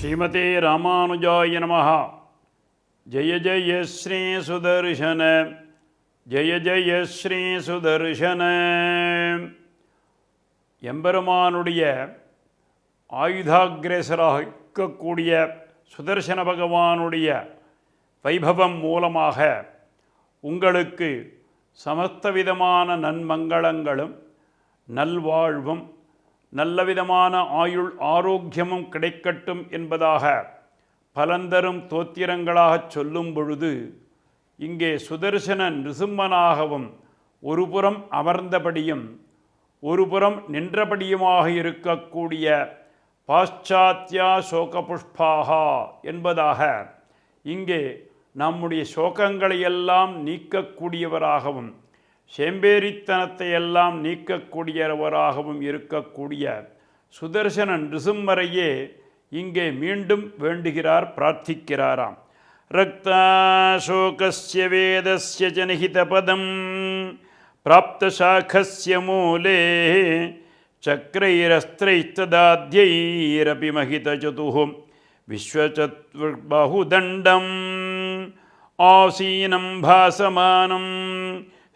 ஸ்ரீமதே ராமானுஜாய நமஹ. ஜெய ஜெய ஸ்ரீ சுதர்சன, ஜெய ஜெய ஸ்ரீ சுதர்சன. எம்பெருமானுடைய ஆயுதாகிரேசராக இருக்கக்கூடிய சுதர்சன பகவானுடைய வைபவம் மூலமாக உங்களுக்கு சமஸ்த விதமான நன்மங்களங்களும் நல்வாழ்வும் நல்லவிதமான ஆயுள் ஆரோக்கியமும் கிடைக்கட்டும் என்பதாக பலந்தரும் தோத்திரங்களாகச் சொல்லும் பொழுது, இங்கே சுதர்சன நிருசிம்மனாகவும் ஒருபுறம் அமர்ந்தபடியும் ஒருபுறம் நின்றபடியுமாக இருக்கக்கூடிய பாశ్చాத்யா சோகபுஷ்பாகா என்பதாக இங்கே நம்முடைய சோகங்களையெல்லாம் நீக்கக்கூடியவராகவும் சேம்பேரித்தனத்தை எல்லாம் நீக்கக்கூடியவராகவும் இருக்கக்கூடிய சுதர்சன நிருசிம்மரையே இங்கே மீண்டும் வேண்டுகிறார், பிரார்த்திக்கிறாராம். ரக்தாசோகஸ்ய வேதஸ்ய ஜனஹித பதம் பிராப்த சாகஸ்ய மூலே சக்ரைரஸ்திரைஸ்ததாத்யைரபி மஹித சதுஹும் விஸ்வசத்வபாஹுதண்டம் ஆசீனம் பாசமானம்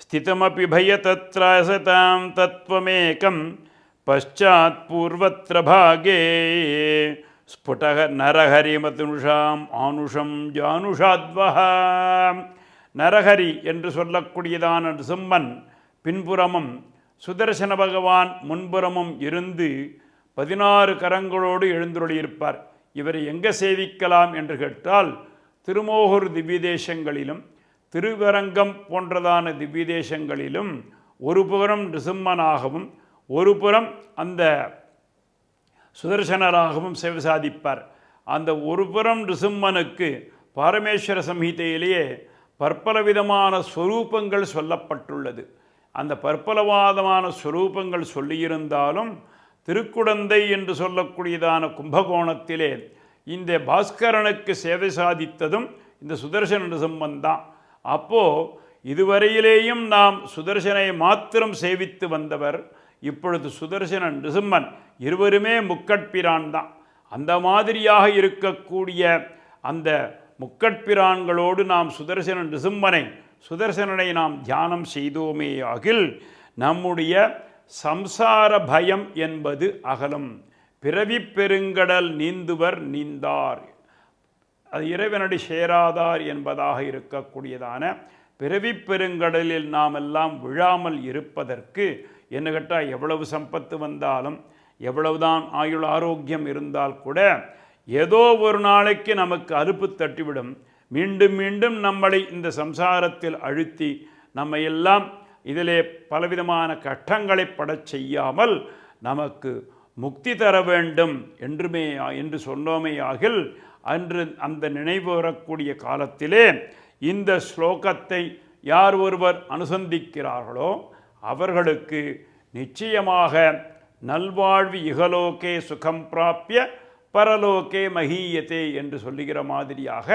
ஸ்திதமபி பயதத்ராசதாம் தத்வமேகம் பశ్చాத் பூர்வத்ர பாகே ஸ்புடக நரஹரிமதுஷாம் ஆனுஷம் ஜானுஷாத்வஹ. நரஹரி என்று சொல்லக்கூடியதான நிருசிம்மன் பின்புறமும் சுதர்சன பகவான் முன்புறமும் இருந்து 16 கரங்களோடு எழுந்துள்ளிருப்பார். இவரை எங்கே சேவிக்கலாம் என்று கேட்டால், திருமோகூர் திவ்ய தேசங்களிலும் திருவரங்கம் போன்றதான திவ்ய தேசங்களிலும் ஒரு புறம் நிருசிம்மனாகவும் ஒரு புறம் அந்த சுதர்சனராகவும் சேவை சாதிப்பார். அந்த ஒரு புறம் நிருசிம்மனுக்கு பாரமேஸ்வர சம்ஹிதையிலேயே பற்பலவிதமான ஸ்வரூபங்கள் சொல்லப்பட்டுள்ளது. அந்த பற்பலவாதமான ஸ்வரூபங்கள் சொல்லியிருந்தாலும் திருக்குடந்தை என்று சொல்லக்கூடியதான கும்பகோணத்திலே இந்த பாஸ்கரனுக்கு சேவை சாதித்ததும் இந்த சுதர்சன நிருசிம்மன் தான். அப்போது இதுவரையிலேயும் நாம் சுதர்சனை மாத்திரம் சேவித்து வந்தவர், இப்பொழுது சுதர்சன நிருசிம்மன் இருவருமே முக்கட்பிரான் தான். அந்த மாதிரியாக இருக்கக்கூடிய அந்த முக்கட்பிரான்களோடு நாம் சுதர்சன சுதர்சனனை நாம் தியானம் செய்தோமே ஆகில் நம்முடைய சம்சார பயம் என்பது அகலும். பிறவி பெருங்கடல் நீந்துவர் நீந்தார், அது இறைவனடி சேராதார் என்பதாக இருக்கக்கூடியதான பிறவி பெருங்கடலில் நாம் எல்லாம் விழாமல் இருப்பதற்கு என்ன கேட்டால், எவ்வளவு சம்பத்து வந்தாலும் எவ்வளவுதான் ஆயுள் ஆரோக்கியம் இருந்தால் கூட ஏதோ ஒரு நாளைக்கு நமக்கு அலுப்பு தட்டிவிடும். மீண்டும் மீண்டும் நம்மளை இந்த சம்சாரத்தில் அழுத்தி நம்ம எல்லாம் இதிலே பலவிதமான கஷ்டங்களை படச் செய்யாமல் நமக்கு முக்தி தர வேண்டும் என்று சொன்னோமே ஆகில், அன்று அந்த நினைவு வரக்கூடிய காலத்திலே இந்த ஸ்லோகத்தை யார் ஒருவர் அனுசந்திக்கிறார்களோ அவர்களுக்கு நிச்சயமாக நல்வாழ்வு இகலோகே சுகம் பிராப்பிய பரலோகே மஹீயத்தே என்று சொல்லுகிற மாதிரியாக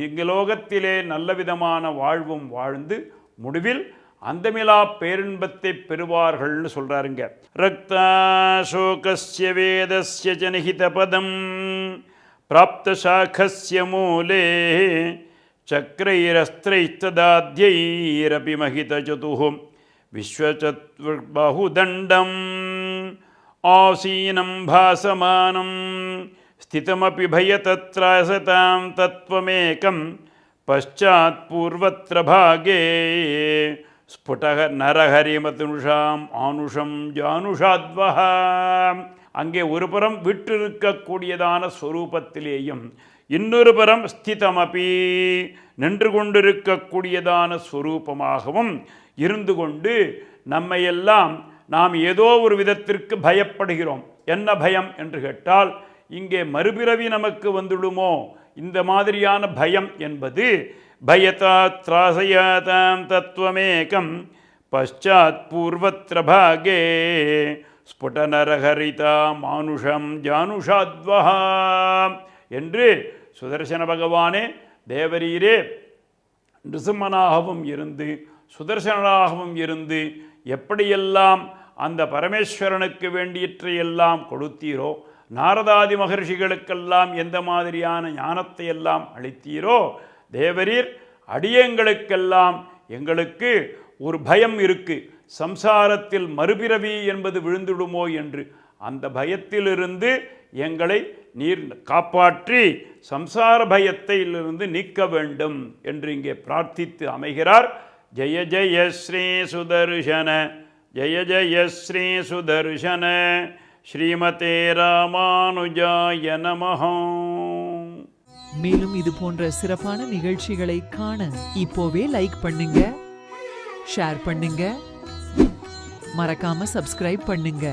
இங்கலோகத்திலே நல்ல விதமான வாழ்வும் வாழ்ந்து முடிவில் அந்தமிலா பேரின்பத்தை பெறுவார்கள்னு சொல்கிறாருங்க. ரக்தாசோகஸ்ய வேதஸ்ய ஜனஹித பதம் பிராப்த சாகஸ்ய மூலே சக்ரைரஸ்திரைஸ்ததாத்யைரபி மஹித சதுஹும் விஸ்வசத்வபாஹுதண்டம் ஆசீனம் பாசமானம் ஸ்திதமபி பயதத்ராசதாம் தத்வமேகம் பశ్చాத் பூர்வத்ர பாகே ஸ்புடக நரஹரிமதுஷாம் ஆனுஷம் ஜானுஷாத்வஹ. அங்கே ஒரு புறம் விட்டிருக்கக்கூடியதான ஸ்வரூபத்திலேயும் இன்னொரு புறம் ஸ்திதமபி நின்று கொண்டிருக்கக்கூடியதான ஸ்வரூபமாகவும் இருந்து கொண்டு நம்மையெல்லாம் நாம் ஏதோ ஒரு விதத்திற்கு பயப்படுகிறோம். என்ன பயம் என்று கேட்டால், இங்கே மறுபிறவி நமக்கு வந்துடுமோ இந்த மாதிரியான பயம் என்பது பயதாத் த்ராசயாதாம் தத்வமேகம் பశ్చాத் பூர்வத்ர பாகே ஸ்புடநரஹரிதா மானுஷம் ஜானுஷாத்வஹ என்று சுதர்சன பகவானே தேவரீரே நிருசிம்மனாகவும் இருந்து சுதர்சனனாகவும் இருந்து எப்படியெல்லாம் அந்த பரமேஸ்வரனுக்கு வேண்டியற்றையெல்லாம் கொடுத்தீரோ, நாரதாதி மகர்ஷிகளுக்கெல்லாம் எந்த மாதிரியான ஞானத்தை எல்லாம் அளித்தீரோ, தேவரீர் அடியங்களுக்கெல்லாம் எங்களுக்கு ஒரு பயம் இருக்கு, சம்சாரத்தில் மறுபிறவி என்பது விழுந்துடுமோ என்று. அந்த பயத்திலிருந்து எங்களை நீர் காப்பாற்றி சம்சார பயத்திலிருந்து நீக்க வேண்டும் என்று இங்கே பிரார்த்தித்து அமைகிறார். ஜெய ஜெய ஸ்ரீ சுதர்சன, ஜெய ஜெய ஸ்ரீ சுதர்சன, ஸ்ரீமதே ராமானுஜாய நமஹ. மேலும் இது போன்ற சிறப்பான நிகழ்ச்சிகளை காண இப்போவே லைக் பண்ணுங்க, ஷேர் பண்ணுங்க, மறக்காம சப்ஸ்கிரைப் பண்ணுங்க.